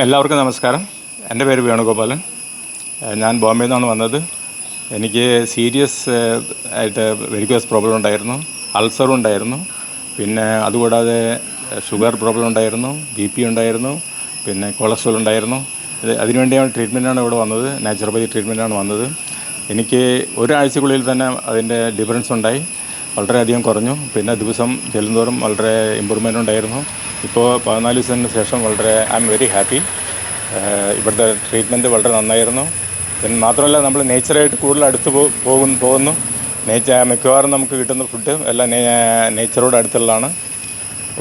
എല്ലാവർക്കും നമസ്കാരം. എൻ്റെ പേര് വേണുഗോപാലൻ. ഞാൻ ബോംബെയിൽ നിന്നാണ് വന്നത്. എനിക്ക് സീരിയസ് ആയിട്ട് വെരിക്കോസ് പ്രോബ്ലം ഉണ്ടായിരുന്നു, അൾസറും ഉണ്ടായിരുന്നു, പിന്നെ അതുകൂടാതെ ഷുഗർ പ്രോബ്ലം ഉണ്ടായിരുന്നു, BP ഉണ്ടായിരുന്നു, പിന്നെ കൊളസ്ട്രോൾ ഉണ്ടായിരുന്നു. അതിനുവേണ്ടിയാണ് ട്രീറ്റ്മെൻറ്റാണ് ഇവിടെ വന്നത്, നാച്ചുറോപ്പതി ട്രീറ്റ്മെൻറ്റാണ് വന്നത്. എനിക്ക് ഒരാഴ്ചക്കുള്ളിൽ തന്നെ അതിൻ്റെ ഡിഫറൻസ് ഉണ്ടായി, വളരെയധികം കുറഞ്ഞു. പിന്നെ ദിവസം ചെല്ലുന്തോറും വളരെ ഇമ്പ്രൂവ്മെൻ്റ് ഉണ്ടായിരുന്നു. ഇപ്പോൾ 14 ദിവസത്തിന് ശേഷം ഐ എം വെരി ഹാപ്പി. ഇവിടുത്തെ ട്രീറ്റ്മെൻറ്റ് വളരെ നന്നായിരുന്നു. പിന്നെ മാത്രമല്ല, നമ്മൾ നേച്ചറായിട്ട് കൂടുതൽ അടുത്ത് പോകുന്നു. മിക്കവാറും നമുക്ക് കിട്ടുന്ന ഫുഡ് എല്ലാം നേച്ചറോട് അടുത്തുള്ളതാണ്.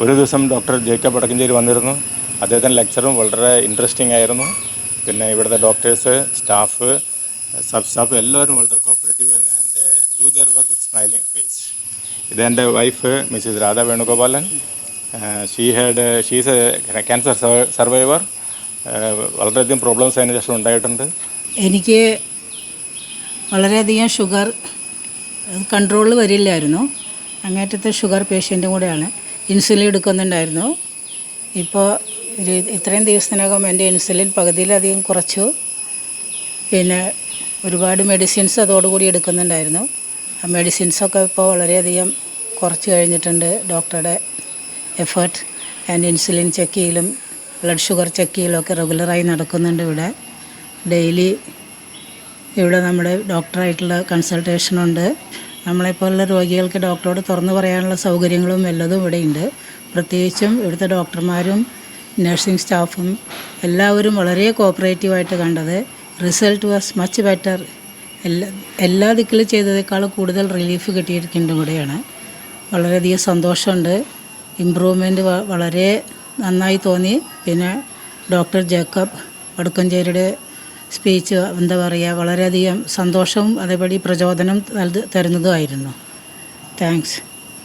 ഒരു ദിവസം ഡോക്ടർ ജേക്കബ് വടക്കഞ്ചേരി വന്നിരുന്നു. അദ്ദേഹത്തിൻ്റെ ലെക്ചറും വളരെ ഇൻട്രസ്റ്റിംഗ് ആയിരുന്നു. പിന്നെ ഇവിടുത്തെ ഡോക്ടേഴ്സ്, സ്റ്റാഫ്, സബ് സ്റ്റാഫ് എല്ലാവരും വളരെ cooperative and do their work with smiling face. ഇതെൻ്റെ wife Mrs Radha Venugopalan. She's a cancer survivor. വളരെയധികം പ്രോബ്ലംസ് അതിന് ശേഷം ഉണ്ടായിട്ടുണ്ട്. എനിക്ക് വളരെയധികം ഷുഗർ കൺട്രോളിൽ വരില്ലായിരുന്നു. അങ്ങേറ്റത്തെ ഷുഗർ പേഷ്യൻറ്റും കൂടെയാണ്. ഇൻസുലിൻ എടുക്കുന്നുണ്ടായിരുന്നു. ഇപ്പോൾ ഇത്രയും ദിവസത്തിനകം എൻ്റെ ഇൻസുലിൻ പകുതിയിലധികം കുറച്ചു. പിന്നെ ഒരുപാട് മെഡിസിൻസ് അതോടുകൂടി എടുക്കുന്നുണ്ടായിരുന്നു. ആ മെഡിസിൻസൊക്കെ ഇപ്പോൾ വളരെയധികം കുറച്ച് കഴിഞ്ഞിട്ടുണ്ട്. ഡോക്ടറുടെ എഫേർട്ട് ആൻഡ് ഇൻസുലിൻ ചെക്ക് ചെയ്യലും ബ്ലഡ് ഷുഗർ ചെക്ക് ചെയ്യലൊക്കെ റെഗുലറായി നടക്കുന്നുണ്ട്. ഇവിടെ ഡെയിലി ഇവിടെ നമ്മുടെ ഡോക്ടറായിട്ടുള്ള കൺസൾട്ടേഷനുണ്ട്. നമ്മളെപ്പോലുള്ള രോഗികൾക്ക് ഡോക്ടറോട് തുറന്നു പറയാനുള്ള സൗകര്യങ്ങളും വല്ലതും ഇവിടെയുണ്ട്. പ്രത്യേകിച്ചും ഇവിടുത്തെ ഡോക്ടർമാരും നഴ്സിംഗ് സ്റ്റാഫും എല്ലാവരും വളരെ കോപ്പറേറ്റീവായിട്ട് കണ്ടത്. Result was much better. എല്ലാ ദിക്കിലും ചെയ്തതിനേക്കാൾ കൂടുതൽ റിലീഫ് കിട്ടിയിരിക്കുന്നത് ഇവിടെയാണ്. വളരെയധികം സന്തോഷമുണ്ട്. ഇമ്പ്രൂവ്മെൻറ്റ് വളരെ നന്നായി തോന്നി. പിന്നെ ഡോക്ടർ ജേക്കബ് വടക്കഞ്ചേരിയുടെ സ്പീച്ച് വളരെയധികം സന്തോഷവും അതേപടി പ്രചോദനം തരുന്നതുമായിരുന്നു. താങ്ക്സ്.